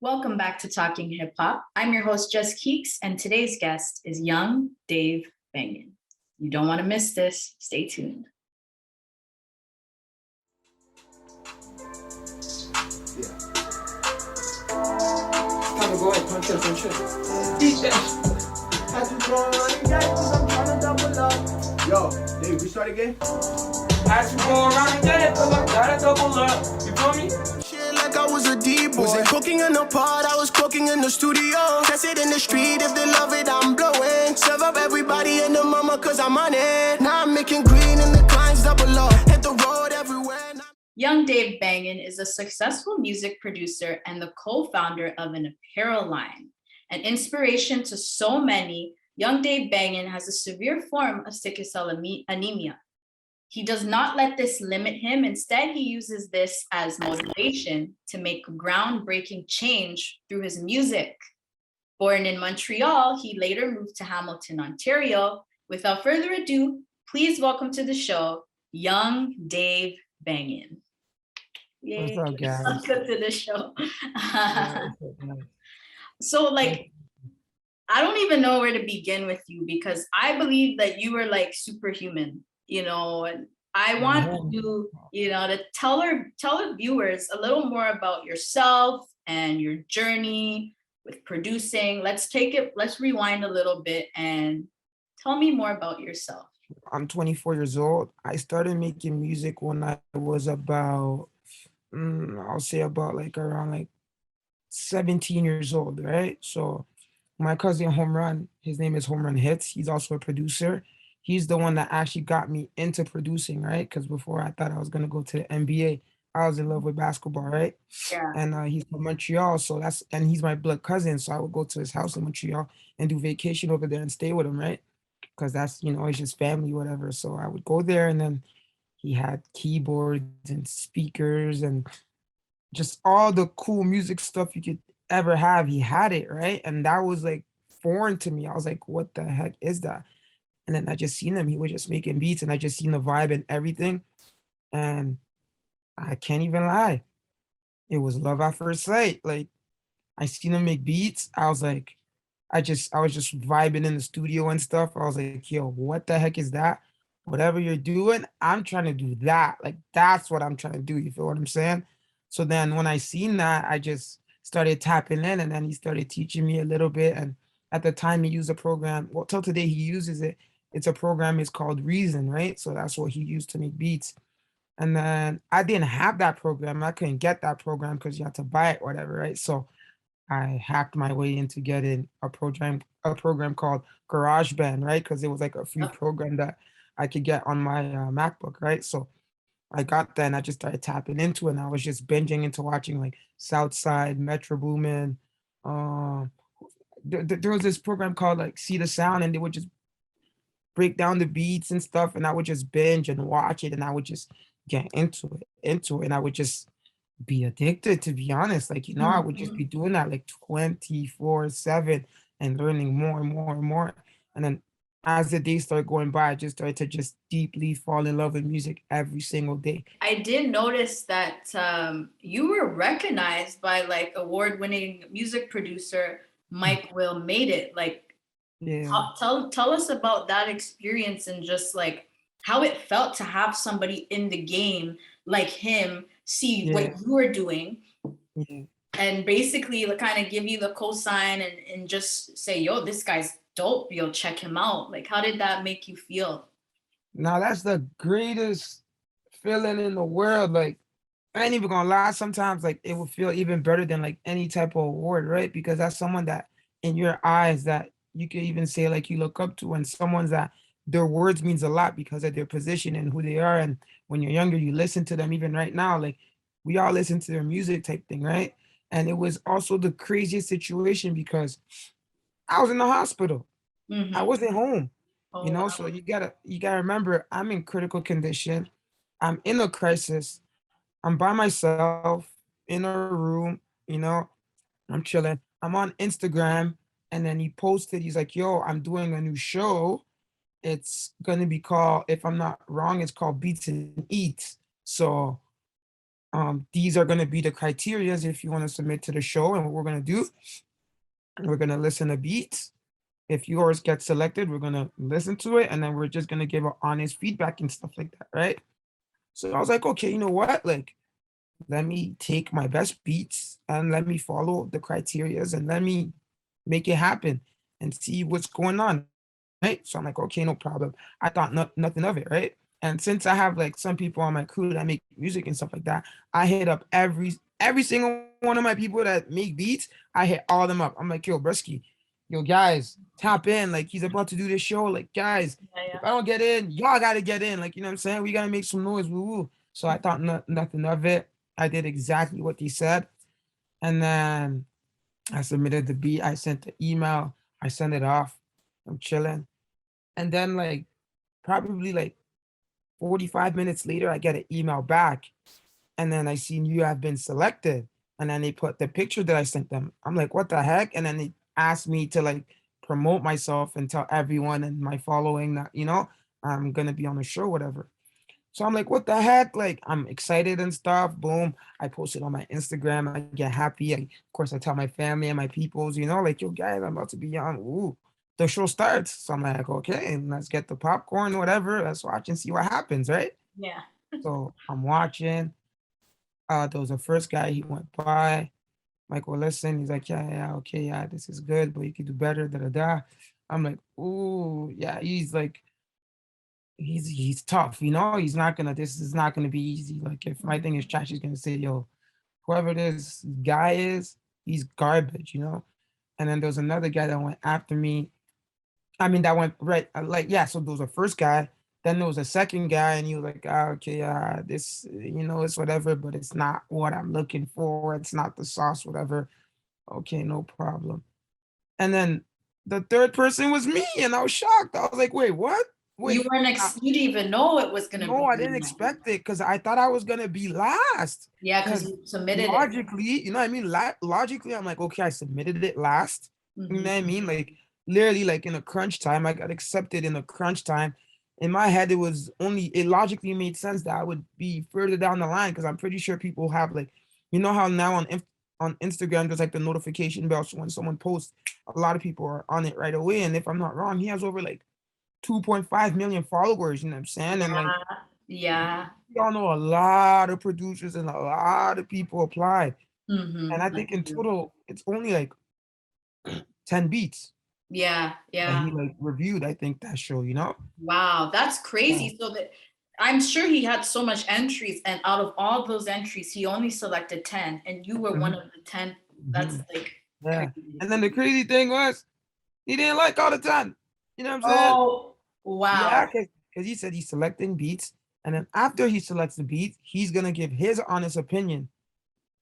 Welcome back to Talking Hip Hop. I'm your host, JustKeekz, and today's guest is young Dave Bangin. You don't want to miss this. Stay tuned. Go ahead, punch it. DJ. Had you going running game, cause I'm trying to double up. Yo, Dave, we start again? Had you going running game, cause I gotta double up. You feel me? Shit like I was a D-boy. Wasn't cooking in the pot, I was cooking in the studio. Test it in the street, if they love it, I'm blowing. Serve up everybody in the mama, cause I'm on it. Now I'm making green and the clients double up. Hit the road everywhere. Young Dave Bangin is a successful music producer and the co-founder of an apparel line. An inspiration to so many, young Dave Bangin has a severe form of sickle cell anemia. He does not let this limit him. Instead, he uses this as motivation to make groundbreaking change through his music. Born in Montreal, he later moved to Hamilton, Ontario. Without further ado, please welcome to the show, young Dave Bangin. What's up, guys? Welcome to the show. Yeah, So I don't even know where to begin with you because I believe that you were like superhuman, and I want you, to tell the viewers a little more about yourself and your journey with producing. Let's rewind a little bit and tell me more about yourself. I'm 24 years old. I started making music when I was about, I'll say about around 17 years old, right? So my cousin Home Run, his name is Home Run Hits. He's also a producer. He's the one that actually got me into producing, right? Because before I thought I was gonna go to the NBA, I was in love with basketball, right? Yeah. And he's from Montreal, and he's my blood cousin. So I would go to his house in Montreal and do vacation over there and stay with him, right? Because that's, it's just family, whatever. So I would go there, and then he had keyboards and speakers and just all the cool music stuff you could ever have. He had it, right? And that was foreign to me. I was like, what the heck is that? And then I just seen him. He was just making beats, and I just seen the vibe and everything. And I can't even lie. It was love at first sight. I seen him make beats. I was just vibing in the studio and stuff. I was like, yo, what the heck is that? Whatever you're doing, I'm trying to do that. That's what I'm trying to do. You feel what I'm saying? So then when I seen that, I just started tapping in, and then he started teaching me a little bit. And at the time he used a program, well, till today he uses it. It's a program, it's called Reason, right? So that's what he used to make beats. And then I didn't have that program. I couldn't get that program because you had to buy it, whatever, right? So I hacked my way into getting a program called GarageBand, right? Because it was like a free program that I could get on my MacBook, right? So I got that, and I just started tapping into it, and I was just binging into watching Southside, Metro Boomin. There was this program called See the Sound, and they would just break down the beats and stuff, and I would just binge and watch it, and I would just get into it, and I would just be addicted, to be honest. I would just be doing that 24/7 and learning more and more and more. And then as the days started going by, I just started to just deeply fall in love with music every single day. I did notice that you were recognized by award-winning music producer Mike Will Made It. Yeah. Tell us about that experience and just how it felt to have somebody in the game like him see what you were doing and basically kind of give you the cosign and just say, yo, this guy's dope, yo, check him out. How did that make you feel? Now that's the greatest feeling in the world. I ain't even gonna lie, sometimes it would feel even better than any type of award, right? Because that's someone that in your eyes that you could even say you look up to, and someone's that their words means a lot because of their position and who they are. And when you're younger, you listen to them. Even right now, we all listen to their music type thing, right? And it was also the craziest situation because I was in the hospital. I wasn't home. Wow. So you gotta remember, I'm in critical condition. I'm in a crisis. I'm by myself in a room, I'm chilling. I'm on Instagram, and then he posted, he's like, yo, I'm doing a new show. It's gonna be called, if I'm not wrong, it's called Beats and Eats. So These are going to be the criterias if you want to submit to the show, and what we're going to do, we're going to listen to beats. If yours gets selected, we're going to listen to it, and then we're just going to give an honest feedback and stuff like that, right? So I was like, okay, you know what? Like, let me take my best beats and let me follow the criterias and let me make it happen and see what's going on, right? So I'm like, okay, no problem. I thought nothing of it, right? And since I have like some people on my crew that make music and stuff like that, I hit up every single one of my people that make beats. I hit all of them up. I'm like, yo, Brisky, yo, guys, tap in. Like, he's about to do this show. Like, guys, if I don't get in, y'all gotta get in. Like, you know what I'm saying? We gotta make some noise. Woo woo. So I thought nothing of it. I did exactly what he said. And then I submitted the beat. I sent the email. I sent it off. I'm chilling. And then like probably like 45 minutes later, I get an email back. And then I seen you have been selected. And then they put the picture that I sent them. I'm like, what the heck? And then they asked me to like promote myself and tell everyone in my following that, you know, I'm gonna be on the show, whatever. So I'm like, what the heck? Like, I'm excited and stuff. Boom. I post it on my Instagram. I get happy. Of course, I tell my family and my peoples, you know, like, yo, guys, I'm about to be on. Ooh, the show starts. So I'm like, okay, let's get the popcorn, whatever. Let's watch and see what happens, right? Yeah. So I'm watching. There was the first guy, he went by. Michael, listen. He's like, yeah, okay, yeah, this is good, but you could do better, da da da. I'm like, ooh, yeah, he's like, he's tough, you know. He's not gonna. This is not gonna be easy. Like if my thing is trash, he's gonna say, "Yo, whoever this guy is, he's garbage," you know. And then there was another guy that went after me. I mean, that went right. Like yeah. So there was a first guy. Then there was a second guy, and he was like, okay, this, you know, it's whatever, but it's not what I'm looking for. It's not the sauce, whatever. Okay, no problem. And then the third person was me, and I was shocked. I was like, wait, what? You Wait, weren't you didn't even know it was gonna no, be I didn't you. expect it because I thought I was gonna be last. Yeah, because Because you submitted it. logically, you know what I mean? Logically, I'm like, okay, I submitted it last. You know Mhm. what I mean? Like literally, like in a crunch time, I got accepted in a crunch time. In my head, it logically made sense that I would be further down the line because I'm pretty sure people have like, you know how now on Instagram there's like the notification bell. So when someone posts, a lot of people are on it right away. And if I'm not wrong, he has over like 2.5 million followers, you know what I'm saying? And like Yeah. y'all know a lot of producers and a lot of people applied. And I Mm-hmm. think in total it's only like 10 beats Yeah, that yeah. he like reviewed, I think that show, you know? Wow, that's Yeah. crazy. So that I'm sure he had so much entries, and out of all those entries, he only selected 10, and you were one Mhm, of the 10. That's mhm. like Yeah. crazy. And then the crazy thing was he didn't like all the time. You know what I'm saying? Oh, Yeah, wow. because he said he's selecting beats. And then after he selects the beats, he's gonna give his honest opinion.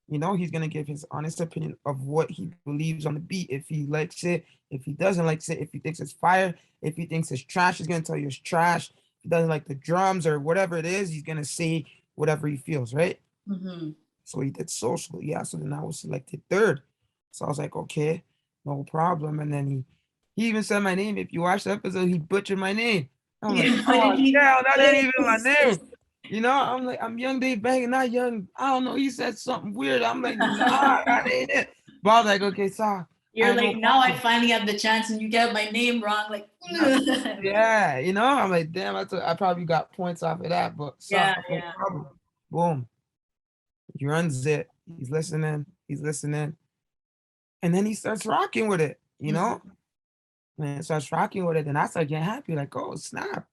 You know, he's gonna give his honest opinion of what he believes on the beat. If he likes it, if he doesn't like it, if he thinks it's fire, if he thinks it's trash, he's gonna tell you it's trash. If he doesn't like the drums or whatever it is, he's gonna say whatever he feels, right? Mm-hmm. So he did social, yeah. So then I was selected third. So I was like, okay, no problem. And then he even said my name. If you watch the episode, he butchered my name. I'm like, Yeah, what did oh he damn, that ain't say? even my name. You know, I'm like, I'm young Dave Bangin, not young. I don't know. He said something weird. I'm like, nah, that ain't it. But I was like, okay, sorry. I You're had no like, now I problem. finally have the chance, and you get my name wrong. Like, Yeah, yeah, you know, I'm like, damn, I probably got points off of that, but yeah, sorry, no yeah. problem. Boom. He runs it. He's listening. He's listening. And then he starts rocking with it, you know? Mhm. And starts rocking with it. And I start getting happy, like, oh, snap.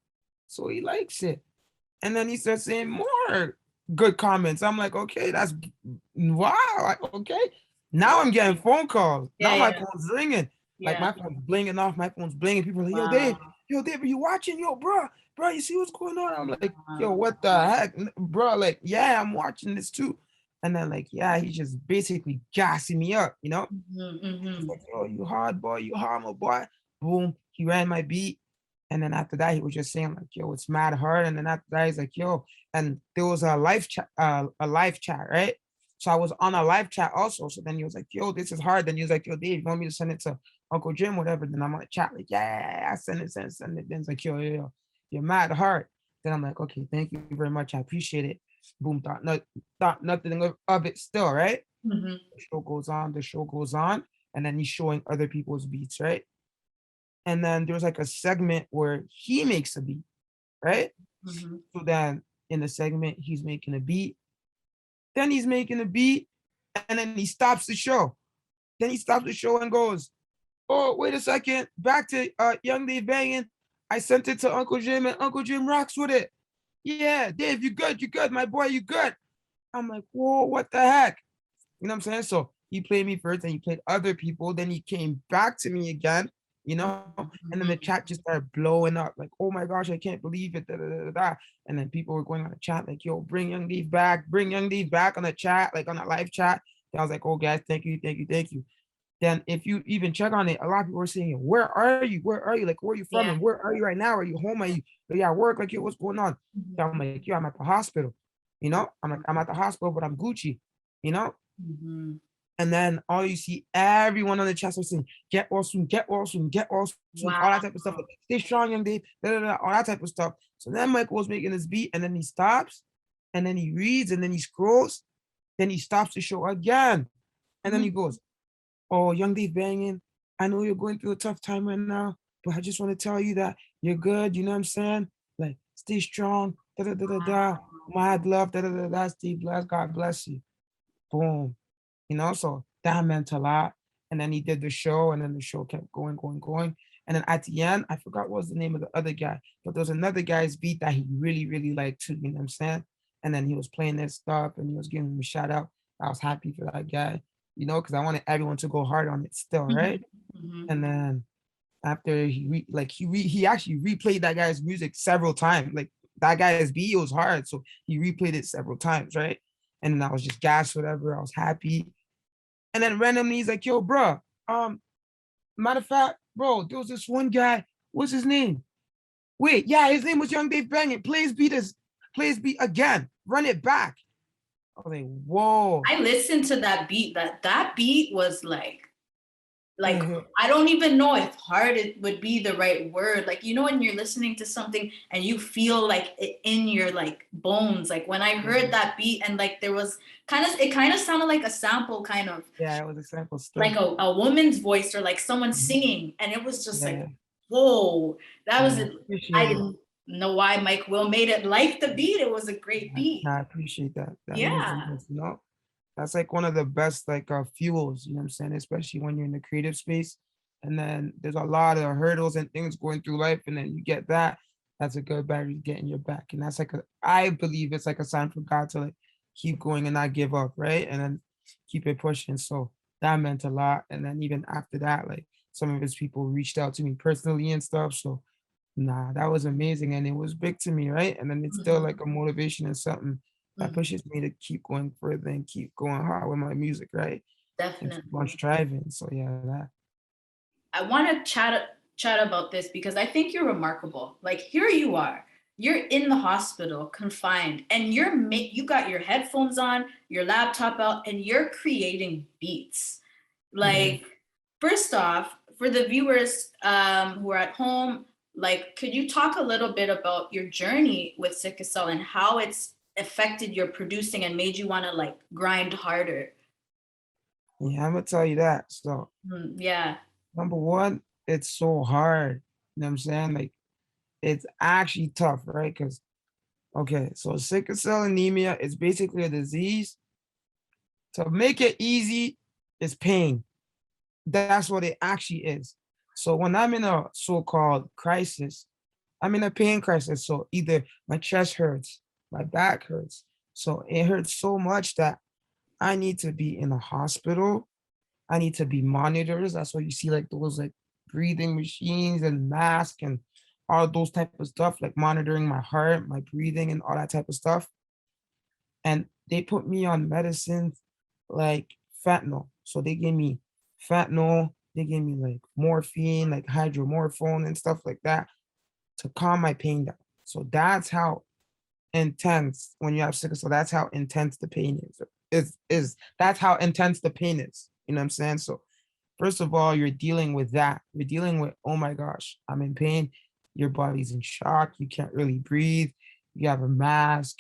So he likes it. And then he starts saying more good comments. I'm like, okay, wow. Okay. Now I'm getting phone calls. Yeah, Now my yeah, phone's ringing. Like yeah. my phone's blinging off. My phone's blinging. People are like, Wow. Yo, Dave, are you watching? Yo, bro, you see what's going on? I'm like, yo, Wow. what the heck? Bro, like, yeah, I'm watching this too. And then like, yeah, he's just basically gassing me up, you know? Mhm, He's mhm. like, yo, you hard boy, you hard, my boy. Boom, he ran my beat. And then after that, he was just saying, like, yo, it's mad hard. And then after that, he's like, yo, and there was a live chat, right? So I was on a live chat also. So then he was like, yo, this is hard. Then he was like, yo, Dave, you want me to send it to Uncle Jim, whatever? Then I'm on the chat, like, yeah, I send it. Then it's like, yo, you're mad hard. Then I'm like, okay, thank you very much. I appreciate it. Boom, thought nothing of it still, right? Mhm. The show goes on, and then he's showing other people's beats, right? And then there's like a segment where he makes a beat, right? Mhm. So then in the segment, he's making a beat, then he's making a beat, and then he stops the show. Then he stops the show and goes, "Oh, wait a second, back to Young Dave Bangin. I sent it to Uncle Jim, and Uncle Jim rocks with it. Yeah, Dave, you good, my boy, you good." I'm like, whoa, what the heck? You know what I'm saying? So he played me first, and he played other people. Then he came back to me again, you know, and then the Mhm. chat just started blowing up, like, "Oh my gosh, I can't believe it." Da, da, da, da, da. And then people were going on the chat, like, "Yo, bring Young Dave back on the chat, like on that live chat." And I was like, "Oh, guys, thank you, thank you, thank you." Then if you even check on it, a lot of people are saying, "Where are you? Where are you? Like, where are you from? Yeah. And where are you right now? Are you home? Are you at work? Like, yo, what's going on?" So I'm like, "Yo, I'm at the hospital." You know, I'm like, "I'm at the hospital, but I'm Gucci." You know, Mhm. and then all you see, everyone on the chat starts saying, "Get well soon, get well soon, get well soon," all Wow. that type of stuff. Like, "Stay strong, Young Dave," da, da, da, all that type of stuff. So then Michael was making this beat, and then he stops, and then he reads, and then he scrolls, then he stops the show again, and then Mhm. he goes, "Oh, Young Dave Bangin, I know you're going through a tough time right now, but I just want to tell you that you're good. You know what I'm saying? Like, stay strong. Da da da da da. Mad love. Da da da da. Stay blessed. God bless you." Boom. You know, so that meant a lot. And then he did the show, and then the show kept going, going, going. And then at the end, I forgot what was the name of the other guy, but there was another guy's beat that he really, really liked too. You know what I'm saying? And then he was playing that stuff, and he was giving me a shout out. I was happy for that guy, you know, because I wanted everyone to go hard on it still, right? Mhm. Mhm. And then after he actually replayed that guy's music several times. Like, that guy's beat was hard, so he replayed it several times, right? And then I was just gassed, whatever. I was happy. And then randomly he's like, "Yo, bro, matter of fact, bro, there was this one guy. What's his name? Wait, yeah, his name was Young Dave Bangin. Please beat again. Run it back." I was like, whoa. I listened to that beat. That beat was like Mhm. I don't even know if hard it would be the right word. Like, you know, when you're listening to something and you feel like it in your like bones. Like when I heard that beat, and like there was it kind of sounded like a sample, kind of Yeah, it was a sample like stuff. a woman's voice or like someone Mhm. singing, and it was just like, Yeah, whoa, that was yeah, it. I appreciate it. didn't know why Mike Will made it like the beat. It was a great beat. I appreciate that. That means the Yeah, most, you know. That's like one of the best like fuels, you know what I'm saying, especially when you're in the creative space. And then there's a lot of hurdles and things going through life, and then you get that. That's a good battery getting your back. And that's like I believe it's like a sign for God to like keep going and not give up, right? And then keep it pushing. So that meant a lot. And then even after that, like some of his people reached out to me personally and stuff. So nah, that was amazing. And it was big to me, right? And then it's still mhm, like a motivation and something that mhm, pushes me to keep going further and keep going hard with my music, right? And keep on definitely. striving. So yeah, that. I want to chat about this because I think you're remarkable. Like, here you are, you're in the hospital, confined, and you got your headphones on, your laptop out, and you're creating beats. Yeah. Like, first off, for the viewers who are at home, like, could you talk a little bit about your journey with sickle cell and how it's affected your producing and made you want to like grind harder? Yeah, I'm gonna tell you that. So Yeah. number one, it's so hard. You know what I'm saying? Like, it's actually tough, right? Because okay, so sickle cell anemia is basically a disease. To make it easy, is pain. That's what it actually is. So when I'm in a so-called crisis, I'm in a pain crisis. So either my chest hurts, my back hurts. So it hurts so much that I need to be in a hospital. I need to be monitors. That's why you see like those like breathing machines and masks and all those type of stuff, like monitoring my heart, my breathing, and all that type of stuff. And they put me on medicines like fentanyl. So they gave me fentanyl, they gave me like morphine, like hydromorphone and stuff like that to calm my pain down. So that's how intense when you have sickle cell, that's how intense the pain is. Is that's how intense the pain is. You know what I'm saying? So first of all, you're dealing with that. You're dealing with, oh my gosh, I'm in pain. Your body's in shock. You can't really breathe. You have a mask.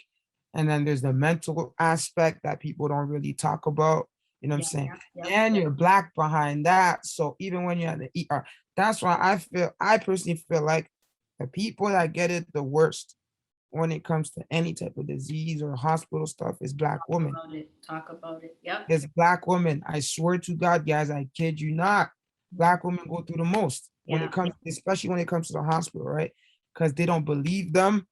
And then there's the mental aspect that people don't really talk about. You know what I'm Yeah, saying? yeah, And you're black behind that. So even when you're at the ER, that's why I personally feel like the people that get it the worst when it comes to any type of disease or hospital stuff is black women. about it. Talk about it. Yep. It's black women. I swear to God, guys, I kid you not. Black women go through the most when Yeah. it comes, especially when it comes to the hospital, right? Because they don't believe them,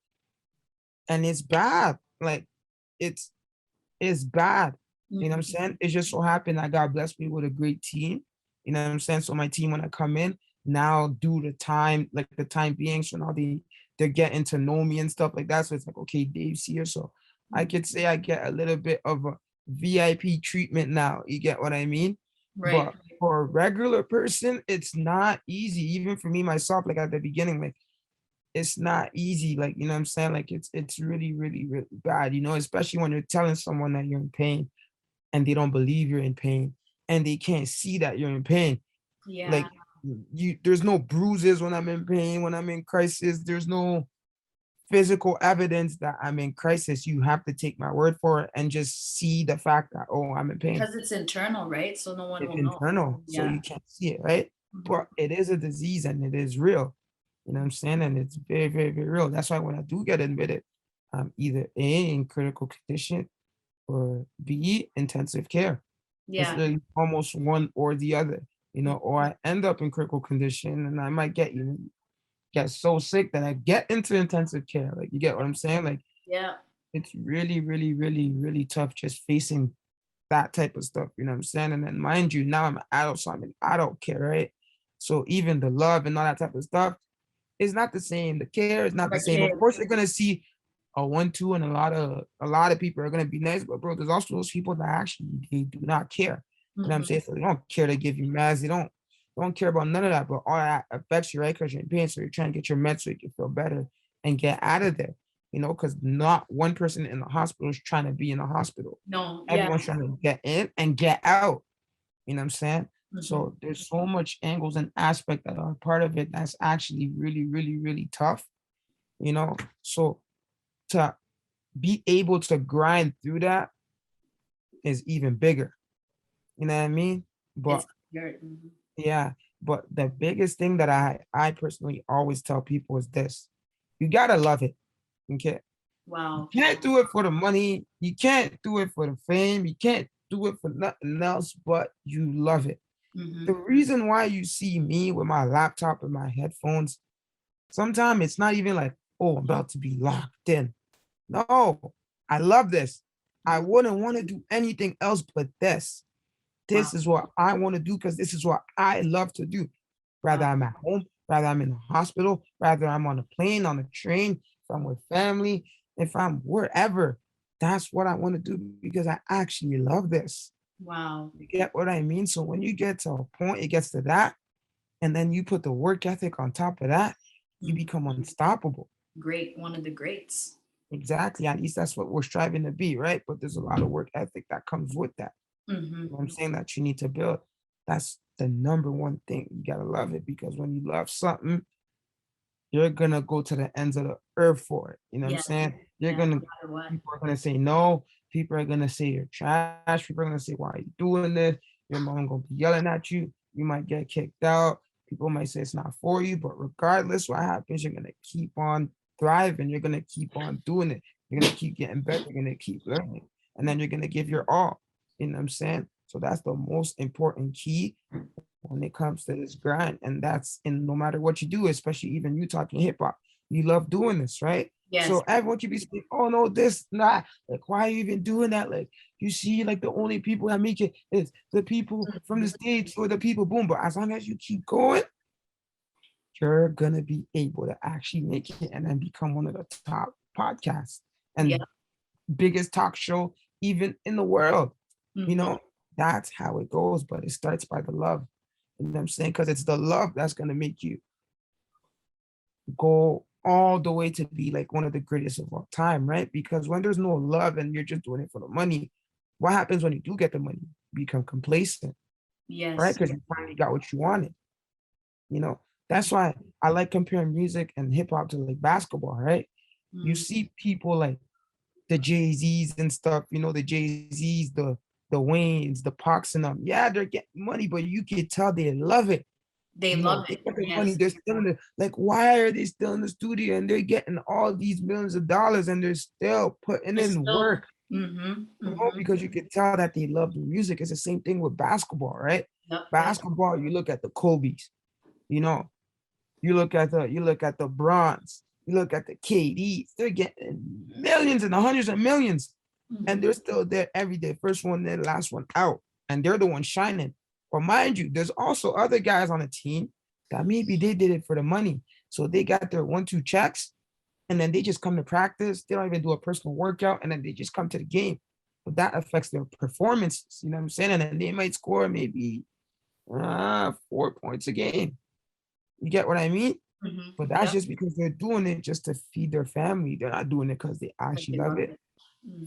and it's bad. Like it's it's bad. You know what I'm Mhm. saying? It just so happened that God blessed me with a great team. You know what I'm saying? So my team, when I come in now, do the time, like the time being, so now they're getting to know me and stuff like that. So it's like, okay, Dave's here. So I could say I get a little bit of a VIP treatment now. You get what I mean? Right. But for a regular person, it's not easy. Even for me myself, like at the beginning, like it's not easy. Like, you know what I'm saying? Like it's really, really, really bad, especially when you're telling someone that you're in pain and they don't believe you're in pain and they can't see that you're in pain. Yeah. Like there's no bruises when I'm in pain, when I'm in crisis, there's no physical evidence that I'm in crisis. You have to take my word for it and just see the fact that, oh, I'm in pain. Because it's internal, right? So no one It's will know. internal, so Yeah. you can't see it, right? Mhm. But it is a disease and it is real. You know what I'm saying? And it's very, very, very real. That's why when I do get admitted, I'm either A, in critical condition, or B, intensive care. It's Yeah. literally almost one or the other, or I end up in critical condition and I might get so sick that I get into intensive care. Like, you get what I'm saying? Like, Yeah. it's really, really, really, really tough just facing that type of stuff. You know what I'm saying? And then mind you, now I'm an adult, so I'm in adult care, right? So even the love and all that type of stuff is not the same. The care is not the The same. Of kids. course, you're gonna see a 1-2, and a lot of people are gonna be nice, but bro, there's also those people that actually they do not care. You know what I'm Mhm. saying? So they don't care to give you meds. They don't care about none of that, but all that affects you, right? Because you're in pain, so you're trying to get your meds so you can feel better and get out of there. Because not one person in the hospital is trying to be in the hospital. No. Yeah. Everyone's trying to get in and get out. You know what I'm saying? Mhm. So there's so much angles and aspect that are part of it that's actually really, really, really tough. So to be able to grind through that is even bigger. You know what I mean? It's But your mhm. yeah, but the biggest thing that I personally always tell people is this: you gotta love it. Okay. You Wow. can't do it for the money, you can't do it for the fame, you can't do it for nothing else, but you love it. The Mhm. reason why you see me with my laptop and my headphones, sometimes it's not even like, oh, I'm about to be locked in. No, I love this. I wouldn't want to do anything else but this. Wow. This is what I want to do because this is what I love to do. Rather Wow. I'm at home, rather I'm in a hospital, rather I'm on a plane, on a train, if I'm with family, if I'm wherever. That's what I want to do because I actually love this. Wow. You get what I mean? So when you get to a point, it gets to that, and then you put the work ethic on top of that, you Mhm. become unstoppable. Great. One of the greats. Exactly. At least that's what we're striving to be, right? But there's a lot of work ethic that comes with that. Mhm. You know what I'm saying? That you need to build. That's the number one thing. You gotta love it because when you love something, you're gonna go to the ends of the earth for it. You know what I'm Yeah. saying? You're Yeah. No gonna matter what. People are gonna say no. People are gonna say you're trash. People are gonna say, why are you doing this? Your mom gonna be yelling at you. You might get kicked out. People might say it's not for you, but regardless what happens, you're gonna keep on thriving. You're gonna keep on doing it. You're gonna keep getting better. You're gonna keep learning. And then you're gonna give your all. You know what I'm saying? So that's the most important key when it comes to this grind. And that's in no matter what you do, especially even you talking hip hop, you love doing this, right? Yes. So everyone can be saying, oh no, this not like why are you even doing that? Like you see, like the only people that make it is the people from the stage or the people boom. But as long as you keep going, you're gonna be able to actually make it and then become one of the top podcasts Yeah. and biggest talk show even in the world. You Mhm. know, that's how it goes, but it starts by the love. You know what I'm saying? Because it's the love that's gonna make you go all the way to be like one of the greatest of all time, right? Because when there's no love and you're just doing it for the money, what happens when you do get the money? You become complacent, right? Yes. Because you finally got what you wanted. You know, that's why I like comparing music and hip hop to like basketball, right? You Mhm. see people like the Jay-Z's and stuff, you know, the Jay-Z's, the Waynes, the Parks and them. Yeah, they're getting money, but you can tell they love it. They You know, love they it. get the money, Yes. they're still in the, like, why are they still in the studio and they're getting all these millions of dollars and they're still putting It's in still, work, mm-hmm, you know, mm-hmm. because you can tell that they love the music. It's the same thing with basketball, right? Yep, yep. Basketball, you look at the Kobe's, you know, you look at the Bronze, you look at the KDs, they're getting millions and hundreds of millions, and Mhm. they're still there every day. First one there, last one out, and they're the ones shining. But mind you, there's also other guys on the team that maybe they did it for the money. So they got their 1-2 checks, and then they just come to practice. They don't even do a personal workout, and then they just come to the game. But that affects their performances, you know what I'm saying? And then they might score maybe 4 points a game. You get what I mean? Mhm. But that's Yep. just because they're doing it just to feed their family. They're not doing it because they Like actually they love love it. it.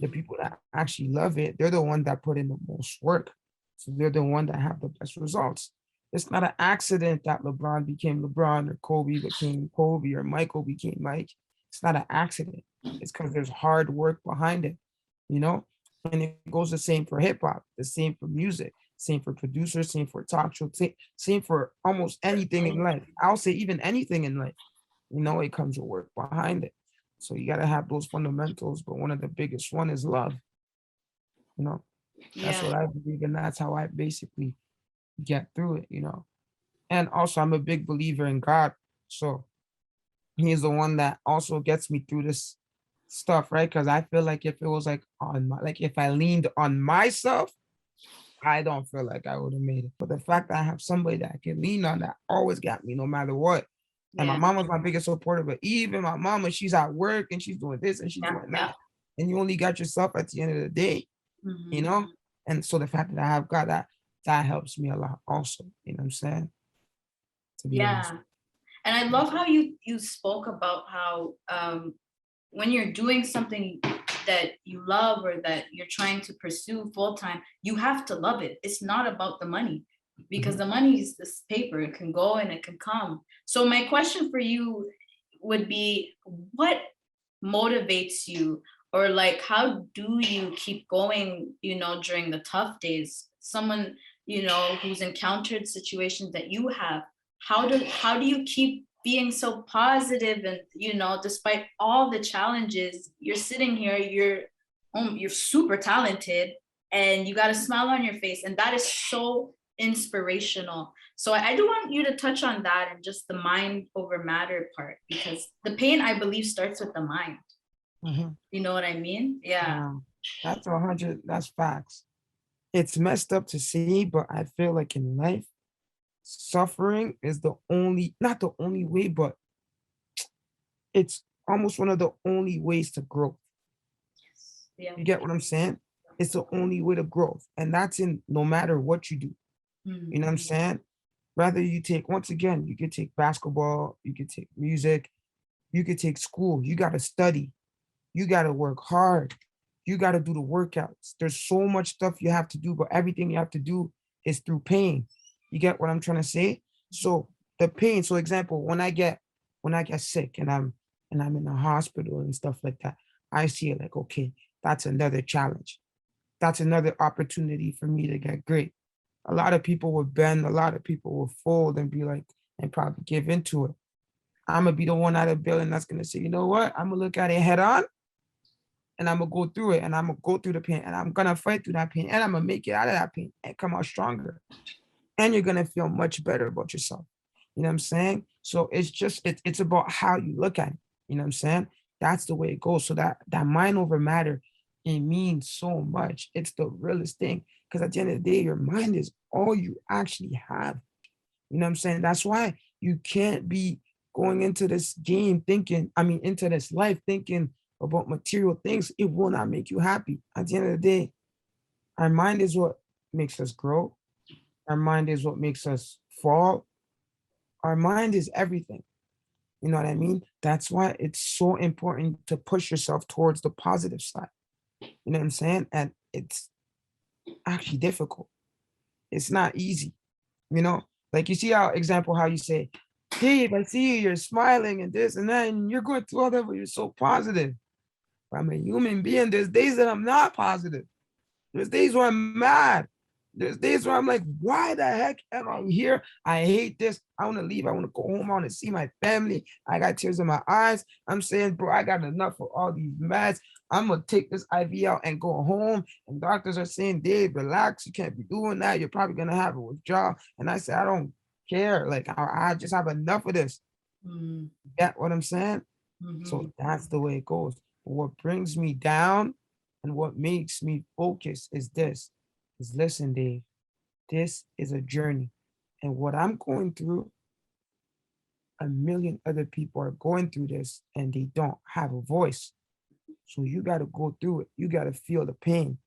The Mhm. people that actually love it, they're the one that put in the most work. So they're the one that have the best results. It's not an accident that LeBron became LeBron or Kobe became Kobe or Michael became Mike. It's not an accident. It's because there's hard work behind it, you know? And it goes the same for hip hop, the same for music, same for producers, same for talk show, same for almost anything in life. I'll say even anything in life, you know, it comes with work behind it. So you gotta have those fundamentals, but one of the biggest one is love. You know, that's Yeah. what I believe, and that's how I basically get through it. You know, and also I'm a big believer in God, so He's the one that also gets me through this stuff, right? Because I feel like if it was like on my, like if I leaned on myself, I don't feel like I would have made it. But the fact that I have somebody that I can lean on that always got me no matter what. And my Yeah. mom was my biggest supporter, but even my mama, she's at work and she's doing this and she's Yeah. doing Yeah. that. And you only got yourself at the end of the day, you Mhm. know? And so the fact that I have God, that helps me a lot also, you know what I'm saying? To be honest. Yeah. And I love how you spoke about how when you're doing something that you love or that you're trying to pursue full time, you have to love it. It's not about the money because Mhm. the money is this paper. It can go and it can come. So my question for you would be, what motivates you, or like how do you keep going, during the tough days? Someone, who's encountered situations that you have, how do you keep being so positive and, despite all the challenges, you're sitting here, you're super talented and you got a smile on your face, and that is so inspirational. So I do want you to touch on that and just the mind over matter part, because the pain, I believe, starts with the mind. Mhm. You know what I mean? Yeah. Yeah, that's 100, that's facts. It's messed up to see, but I feel like in life, suffering is the only, not the only way, but it's almost one of the only ways to grow. Yeah. You get what I'm saying? It's the only way to growth. And that's in no matter what you do. You know what I'm Mhm. saying? Rather you take, once again, you could take basketball, you could take music, you could take school. You got to study. You got to work hard. You got to do the workouts. There's so much stuff you have to do, but everything you have to do is through pain. You get what I'm trying to say? So the pain, so example, when I get sick and I'm in the hospital and stuff like that, I see it like, okay, that's another challenge. That's another opportunity for me to get great. A lot of people will bend, a lot of people will fold and be like, and probably give into it. I'm gonna be the one out of the building that's gonna say, you know what? I'm gonna look at it head on and I'm gonna go through it and I'm gonna go through the pain and I'm gonna fight through that pain and I'm gonna make it out of that pain and come out stronger. And you're gonna feel much better about yourself. You know what I'm saying? So it's just it's about how you look at it. You know what I'm saying? That's the way it goes. So that mind over matter, it means so much. It's the realest thing. Because at the end of the day, your mind is all you actually have. You know what I'm saying? That's why you can't be going into this game thinking, I mean, into this life thinking about material things. It will not make you happy. At the end of the day, our mind is what makes us grow. Our mind is what makes us fall. Our mind is everything. You know what I mean? That's why it's so important to push yourself towards the positive side. You know what I'm saying? And it's actually difficult. It's not easy. You know, like you see how example how you say, Dave, I see you, you're smiling and this and that, and you're going through all that, but you're so positive. But I'm a human being. There's days that I'm not positive. There's days where I'm mad. There's days where I'm like, why the heck am I here? I hate this. I want to leave. I want to go home. I want to see my family. I got tears in my eyes. I'm saying, bro, I got enough of all these meds. I'm going to take this IV out and go home. And doctors are saying, Dave, relax. You can't be doing that. You're probably going to have a withdrawal. And I said, I don't care. Like, I just have enough of this. Mm. Get what I'm saying? Mhm. So that's the way it goes. But what brings me down and what makes me focus is this. Is listen, Dave, this is a journey. And what I'm going through, a million other people are going through this and they don't have a voice. So you got to go through it. You got to feel the pain.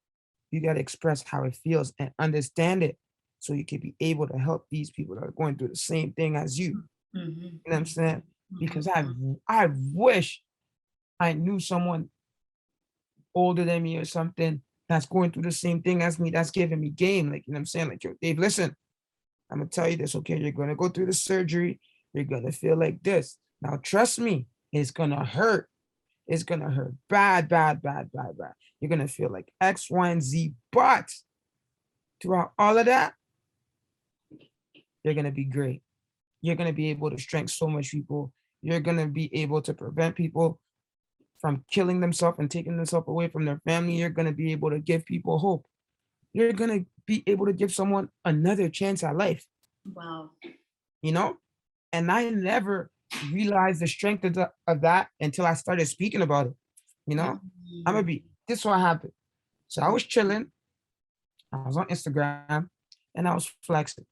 You got to express how it feels and understand it so you can be able to help these people that are going through the same thing as you. Mhm. You know what I'm saying? Because Mhm. I wish I knew someone older than me or something that's going through the same thing as me, that's giving me game. Like, you know what I'm saying? Like, yo, Dave, listen, I'm gonna tell you this, okay? You're gonna go through the surgery, you're gonna feel like this. Now, trust me, it's gonna hurt. It's gonna hurt bad, bad, bad, bad, bad. You're gonna feel like X, Y, and Z, but throughout all of that, you're gonna be great. You're gonna be able to strengthen so much people. You're gonna be able to prevent people from killing themselves and taking themselves away from their family. You're going to be able to give people hope. You're going to be able to give someone another chance at life, Wow. you know? And I never realized the strength of that until I started speaking about it, you know? This is what happened. So I was chilling, I was on Instagram, and I was flexing,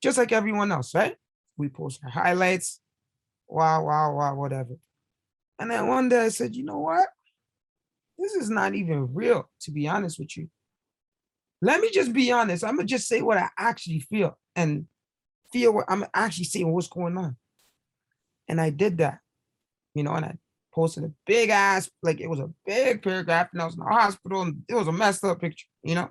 just like everyone else, right? We post our highlights, wow, wow, wow, whatever. And then one day I said, you know what? This is not even real, to be honest with you. Let me just be honest. I'm gonna just say what I actually feel and feel what I'm actually saying what's going on. And I did that, you know, and I posted a big ass, like it was a big paragraph, and I was in the hospital, and it was a messed up picture, you know.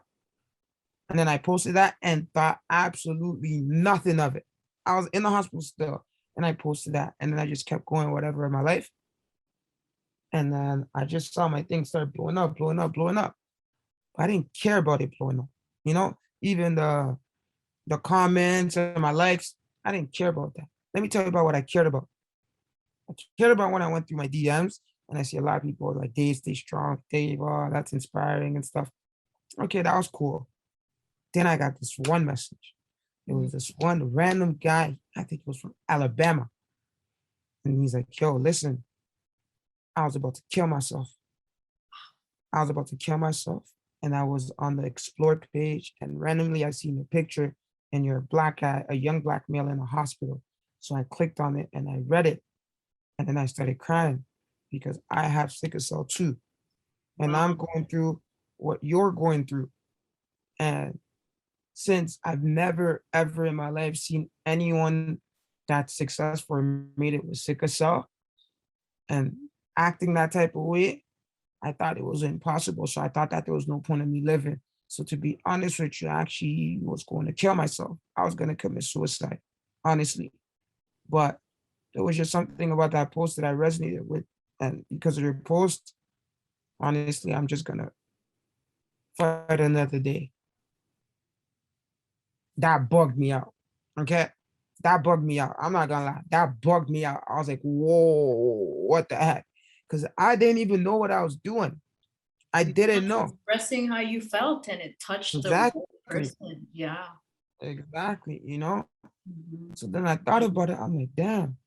And then I posted that and thought absolutely nothing of it. I was in the hospital still, and I posted that, and then I just kept going whatever in my life. And then I just saw my thing start blowing up, blowing up, blowing up. I didn't care about it blowing up. You know, even the comments and my likes, I didn't care about that. Let me tell you about what I cared about. I cared about when I went through my DMs and I see a lot of people like, Dave, stay strong, Dave, oh, that's inspiring and stuff. Okay, that was cool. Then I got this one message. It was this one random guy, I think it was from Alabama. And he's like, yo, listen, I was about to kill myself. I was about to kill myself. And I was on the explore page and randomly I seen a picture and you're a black guy, a young black male in a hospital. So I clicked on it and I read it. And then I started crying because I have sickle cell too. And I'm going through what you're going through. And since I've never ever in my life seen anyone that's successful or made it with sickle cell and acting that type of way, I thought it was impossible. So I thought that there was no point in me living. So to be honest with you, I actually was going to kill myself. I was going to commit suicide, honestly. But there was just something about that post that I resonated with. And because of your post, honestly, I'm just going to fight another day. That bugged me out. Okay. That bugged me out. I'm not gonna lie. That bugged me out. I was like, whoa, what the heck? Because I didn't even know what I was doing. I didn't know. Expressing how you felt and it touched the Exactly. whole person. Yeah. Exactly, you know? Mhm. So then I thought about it. I'm like, damn,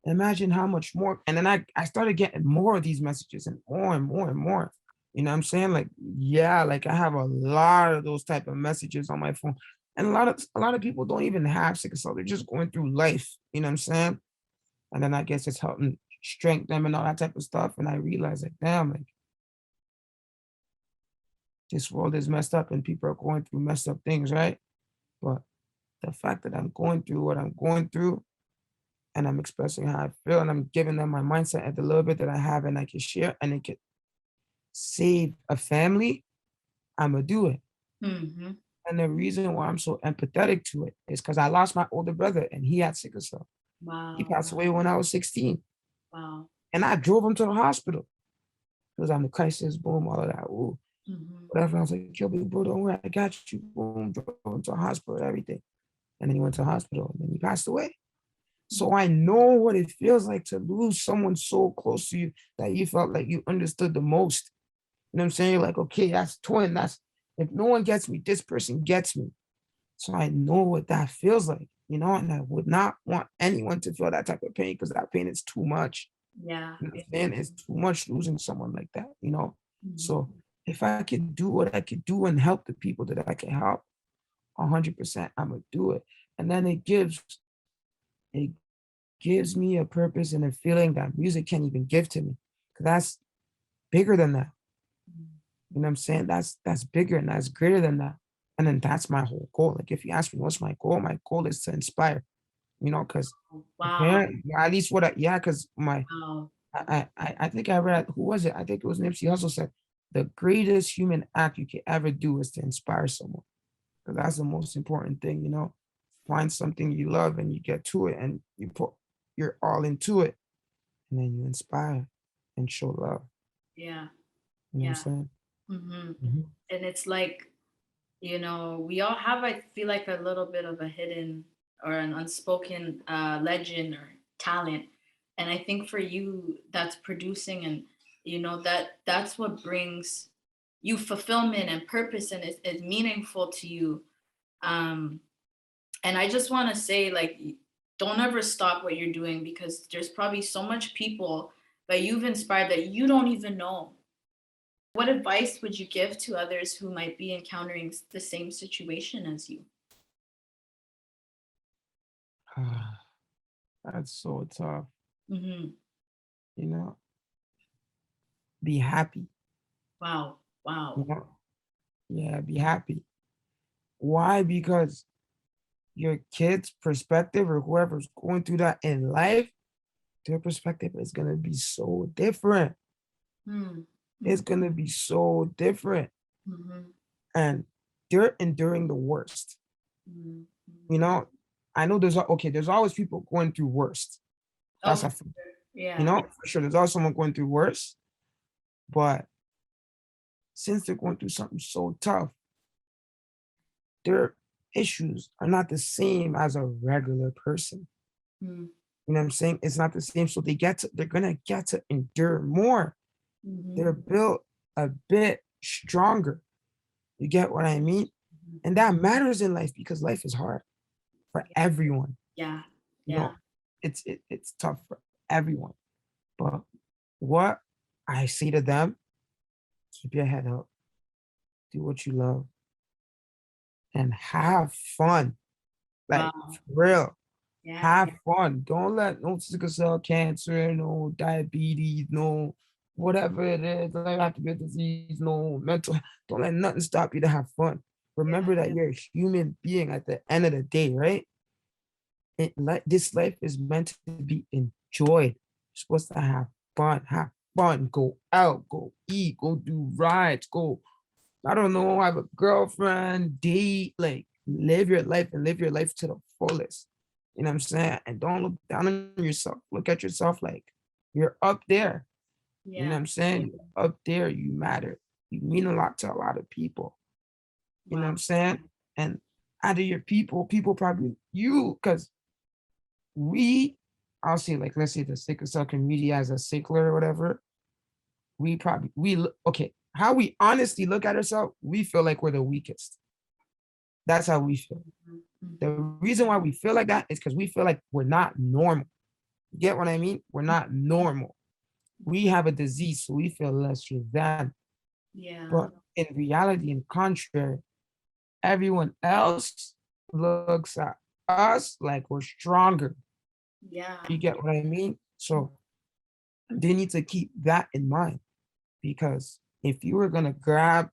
imagine how much more. And then I started getting more of these messages and more and more and more. You know what I'm saying? Like, yeah, like I have a lot of those type of messages on my phone. And a lot of people don't even have sickle cell. They're just going through life. You know what I'm saying? And then I guess it's helping strengthen them and all that type of stuff. And I realized like, damn, like this world is messed up and people are going through messed up things, right? But the fact that I'm going through what I'm going through and I'm expressing how I feel and I'm giving them my mindset and the little bit that I have and I can share and it can save a family, I'm gonna do it. Mhm. And the reason why I'm so empathetic to it is because I lost my older brother and he had sickle cell. He Wow. passed away when I was 16 Wow. and I drove him to the hospital. was having a crisis, boom, all of that, ooh, whatever. I was like, yo, big bro, don't worry, I got you, boom, drove him to a hospital, everything. And then he went to the hospital, and then he passed away. So I know what it feels like to lose someone so close to you that you felt like you understood the most. You know what I'm saying? You're like, okay, that's twin. That's if no one gets me, this person gets me. So I know what that feels like, you know, and I would not want anyone to feel that type of pain because that pain is too much. Yeah. You know what I'm saying? It's too much losing someone like that, you know. Mhm. So if I could do what I could do and help the people that I can help, 100%, I'm gonna do it. And then it gives me a purpose and a feeling that music can't even give to me. 'Cause that's bigger than that. You know what I'm saying? That's bigger and that's greater than that. And then that's my whole goal. Like if you ask me what's my goal is to inspire, you know, because Wow. at least what I yeah, because my Wow. I think I read who was it? I think it was Nipsey Hussle said the greatest human act you can ever do is to inspire someone. Because that's the most important thing, you know. Find something you love and you get to it and you put you're all into it and then you inspire and show love. Yeah. You know what I'm Yeah. saying? hmm Mhm. And it's like, we all have, I feel like, a little bit of a hidden or an unspoken legend or talent. And I think for you, that's producing, and that's what brings you fulfillment and purpose, and is meaningful to you. Um, and I just want to say, like, don't ever stop what you're doing, because there's probably so much people that you've inspired that you don't even know. What advice would you give to others who might be encountering the same situation as you? That's so tough, hmm you know. Be happy, Wow. you Wow. know. Yeah, be happy. Why? Because your kid's perspective or whoever's going through that in life, their perspective is gonna be so different. Mm-hmm. It's gonna be so different. Mm-hmm. And they're enduring the worst. Mm-hmm. You know, I know there's always people going through worst. Oh, That's for a sure. Yeah. for sure. There's always someone going through worse. But since they're going through something so tough, their issues are not the same as a regular person. Mm-hmm. You know what I'm saying? It's not the same. So they're gonna get to endure more. They're built a bit stronger. You get what I mean? And that matters in life because life is hard for everyone. Yeah. You Yeah. know, it's tough for everyone. But what I say to them, keep your head up, do what you love, and have fun. Like Wow. for real. Yeah. Have fun. Don't let no sickle cell cancer, no diabetes, no whatever it is, don't have to be a disease, no mental. Don't let nothing stop you to have fun. Yeah. Remember that you're a human being at the end of the day, right? This life is meant to be enjoyed. You're supposed to have fun, go out, go eat, go do rides, go, I don't know, have a girlfriend, date, like live your life and live your life to the fullest. You know what I'm saying? And don't look down on yourself. Look at yourself like you're up there. You know Yeah. what I'm saying? You're up there, you matter. You mean a lot to a lot of people. You know what Wow. I'm saying? And out of your people probably you, because I'll say, like, let's say the sickle cell community as a sickler or whatever, okay, how we honestly look at ourselves, we feel like we're the weakest. That's how we feel. The Mm-hmm. reason why we feel like that is because we feel like we're not normal. You get what I mean? We're not normal. We have a disease, so we feel less than. Yeah. But in reality, in contrary, everyone else looks at us like we're stronger. Yeah. You get what I mean? So they need to keep that in mind, because if you were gonna grab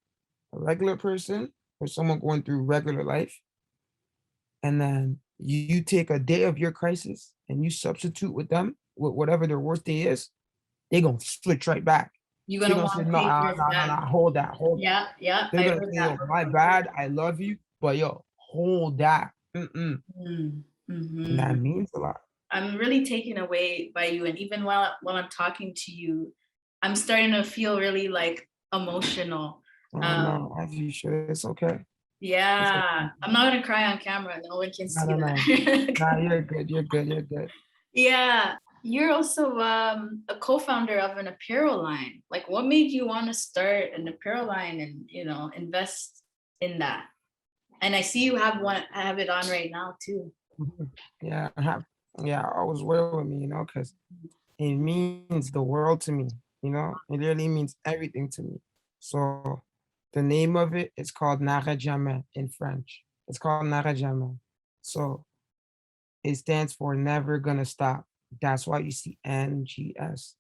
a regular person or someone going through regular life, and then you take a day of your crisis and you substitute with them with whatever their worst day is, they're gonna switch right back. You're They're gonna gonna say, want to no, take nah, yours nah, nah, back. nah, hold that, hold that. Yeah. Yeah. They're I gonna heard say, that yo, my before. bad, I love you, but yo, hold that. And Mm-hmm. that means a lot. I'm really taken away by you, and even while I'm talking to you, I'm starting to feel really like emotional. Oh no, as you should. It's okay. It's Yeah, okay. I'm not gonna cry on camera. No one can No, see no, no. that. Nah, you're good. You're good. You're good. Yeah, you're also a co-founder of an apparel line. Like, what made you want to start an apparel line and invest in that? And I see you have one, have it on right now too. Mhm. Yeah, yeah, always wear with me, because it means the world to me, It really means everything to me. So the name of it is called N'arrête jamais in French. It's called N'arrête jamais. So it stands for never gonna stop. That's why you see NGS.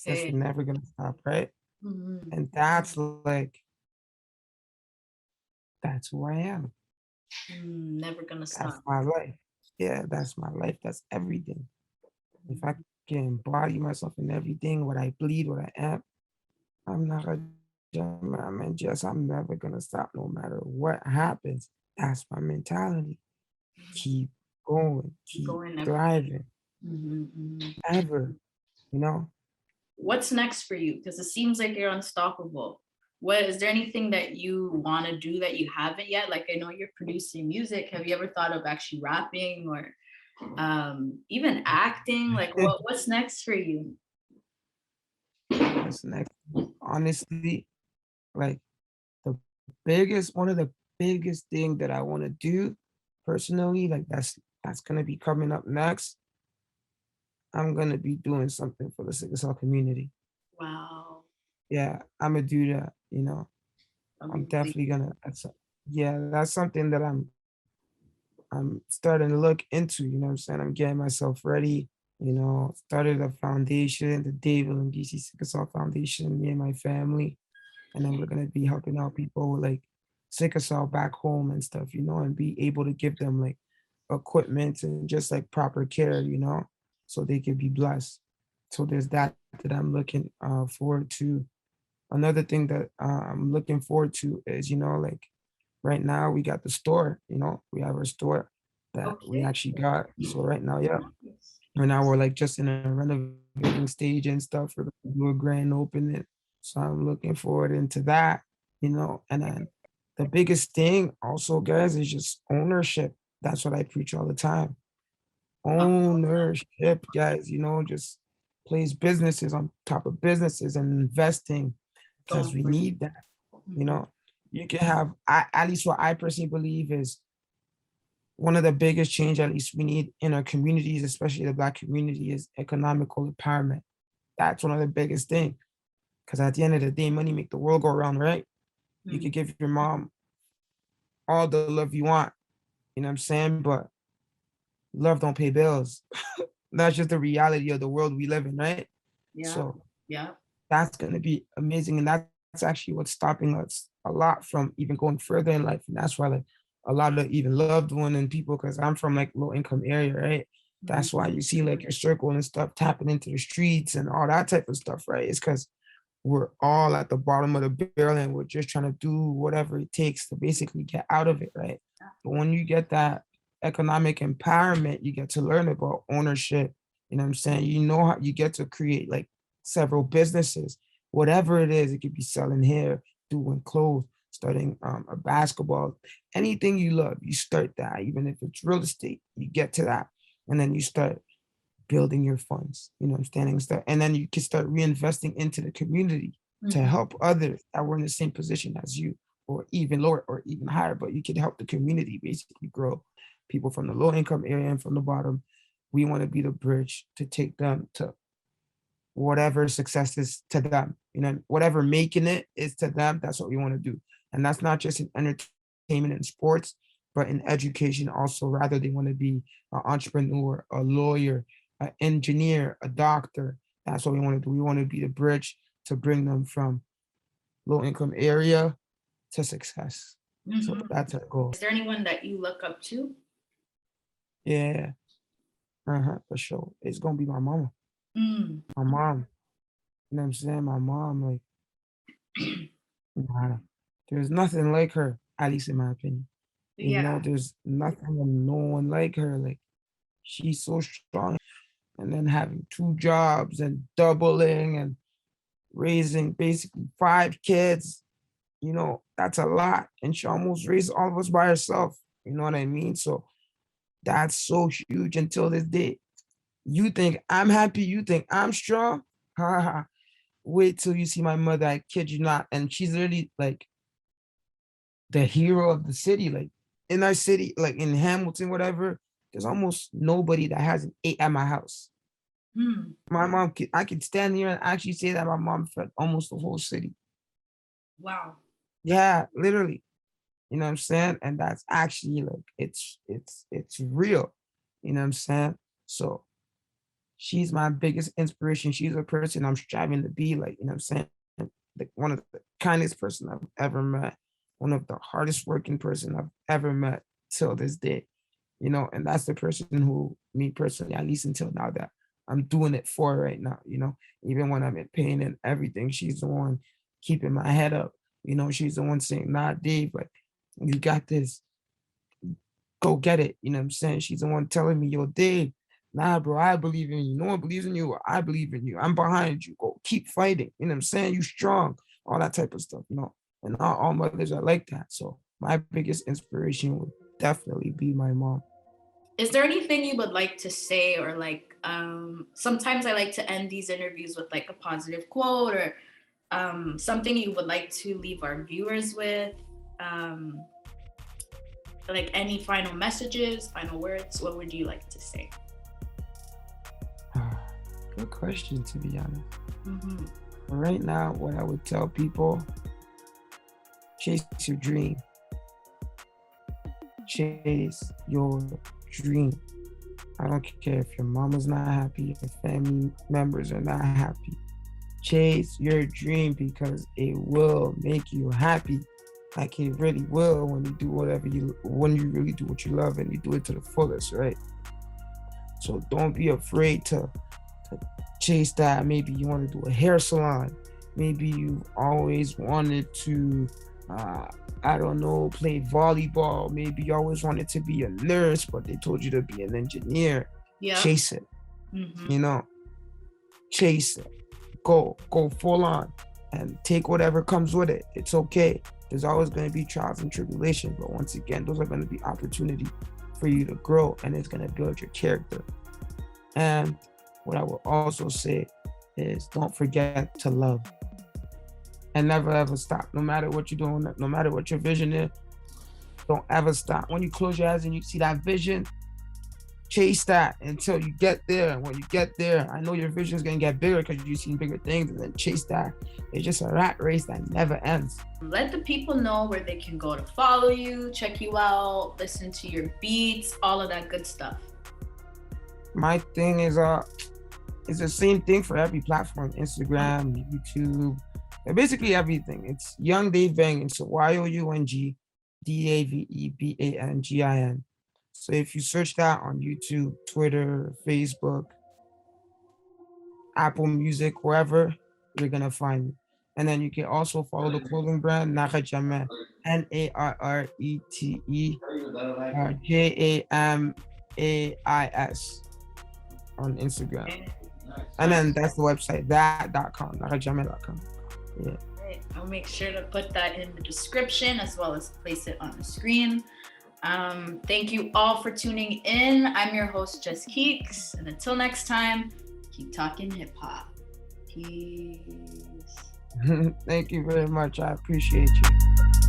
That's Okay. never gonna stop, right? Mhm. And that's like, that's who I am. Never gonna That's stop. my life. Yeah, that's my life. That's everything. If I can embody myself in everything, what I bleed, what I am, I'm not a man, just I'm never gonna stop no matter what happens. That's my mentality. Keep going, keep Going ever. thriving, Mhm, mhm. ever, you know? What's next for you? Because it seems like you're unstoppable. What is there anything that you want to do that you haven't yet? Like I know you're producing music. Have you ever thought of actually rapping or even acting? Like what's next for you? What's next? Honestly, like the one of the biggest thing that I want to do personally, like that's gonna be coming up next. I'm gonna be doing something for the sickle cell community. Wow. Yeah, I'm gonna do that. I'm Amazing. definitely gonna. Yeah, that's something that I'm starting to look into. You know what I'm saying? I'm getting myself ready. Started a foundation, the Dave and DC Sickle Cell Foundation, me and my family, and then we're gonna be helping out people with like sickle cell back home and stuff. And be able to give them like equipment and just like proper care. So they can be blessed. So there's that I'm looking forward to. Another thing that I'm looking forward to is, like right now we got the store, we have our store that we Okay. actually got. So right now, yeah, Nice. right now we're like just in a renovating stage and stuff. We're gonna do a grand opening. So I'm looking forward into that. And then the biggest thing also, guys, is just ownership. That's what I preach all the time. Ownership, guys, just place businesses on top of businesses and investing because Don't we breathe. need that. You Mhm. know, you can have, at least what I personally believe is one of the biggest change, at least we need in our communities, especially the Black community, is economical empowerment. That's one of the biggest things. Because at the end of the day, money make the world go around, right? You Mhm. could give your mom all the love you want, you know what I'm saying? But love don't pay bills. That's just the reality of the world we live in, right? Yeah. So Yeah. that's going to be amazing. And that's actually what's stopping us a lot from even going further in life. And that's why like a lot of even loved one and people, because I'm from like low income area, right? That's why you see like your circle and stuff tapping into the streets and all that type of stuff, right? It's because we're all at the bottom of the barrel and we're just trying to do whatever it takes to basically get out of it, right? But when you get that economic empowerment, you get to learn about ownership. You know what I'm saying? You know how you get to create like several businesses, whatever it is. It could be selling hair, doing clothes, starting a basketball, anything you love. You start that, even if it's real estate. You get to that, and then you start building your funds. You know what I'm saying? And then you can start reinvesting into the community to Mhm. help others that were in the same position as you, or even lower, or even higher. But you can help the community basically grow. People from the low income area and from the bottom. We want to be the bridge to take them to whatever success is to them. Whatever making it is to them, that's what we want to do. And that's not just in entertainment and sports, but in education also. Rather, they want to be an entrepreneur, a lawyer, an engineer, a doctor. That's what we want to do. We want to be the bridge to bring them from low income area to success. So Mhm. that's our goal. Is there anyone that you look up to? Yeah, for sure. It's gonna be my mama. Mm. My mom. You know what I'm saying? My mom, like, nah, there's nothing like her, at least in my opinion. Yeah. There's nothing and no one like her. Like, she's so strong. And then having two jobs and doubling and raising basically 5 kids, you know, that's a lot. And she almost raised all of us by herself. You know what I mean? So that's so huge until this day. You think I'm happy, you think I'm strong? Ha ha. Wait till you see my mother, I kid you not. And she's literally like the hero of the city. Like in our city, like in Hamilton, whatever, there's almost nobody that hasn't ate at my house. Hmm. My mom, I could stand here and actually say that my mom fed almost the whole city. Wow. Yeah, literally. You know what I'm saying? And that's actually like it's real. You know what I'm saying? So she's my biggest inspiration. She's a person I'm striving to be like, you know what I'm saying? Like one of the kindest person I've ever met, one of the hardest working person I've ever met till this day. You know, and that's the person who me personally, at least until now that I'm doing it for right now, you know, even when I'm in pain and everything, she's the one keeping my head up. You know, she's the one saying, nah, Dave, like, you got this, go get it. You know what I'm saying? She's the one telling me, yo, Dave, nah, bro, I believe in you. No one believes in you. I believe in you. I'm behind you. Go keep fighting. You know what I'm saying? You strong, all that type of stuff, you know. And all mothers are like that. So my biggest inspiration would definitely be my mom. Is there anything you would like to say, or like sometimes I like to end these interviews with like a positive quote, or something you would like to leave our viewers with? Um, like any final messages, final words, what would you like to say? Good question, to be honest. Mm-hmm. Right now, what I would tell people, chase your dream. Chase your dream. I don't care if your mama's not happy, if your family members are not happy. Chase your dream because it will make you happy. Like it really will when you do when you really do what you love and you do it to the fullest, right? So don't be afraid to chase that. Maybe you want to do a hair salon. Maybe you've always wanted to, I don't know, play volleyball. Maybe you always wanted to be a nurse, but they told you to be an engineer. Yeah. Chase it. Mm-hmm. You know, chase it. Go full on and take whatever comes with it. It's okay. There's always going to be trials and tribulations, but once again, those are going to be opportunity for you to grow, and it's going to build your character. And what I will also say is don't forget to love and never ever stop. No matter what you're doing, no matter what your vision is, don't ever stop. When you close your eyes and you see that vision, chase that until you get there. And when you get there, I know your vision is going to get bigger because you've seen bigger things, and then chase that. It's just a rat race that never ends. Let the people know where they can go to follow you, check you out, listen to your beats, all of that good stuff. My thing is it's the same thing for every platform: Instagram, YouTube, and basically everything. It's Young Dave Bangin, so YOUNG DAVEBANGIN. So if you search that on YouTube, Twitter, Facebook, Apple Music, wherever, you're gonna find me. And then you can also follow the clothing brand Narrete, NARRETE JAMAIS on Instagram. And then that's the website, that.com, narrete.com. Yeah. Right. I'll make sure to put that in the description as well as place it on the screen. Thank you all for tuning in. I'm your host, JustKeekz, and until next time, keep talking hip hop. Peace. Thank you very much. I appreciate you.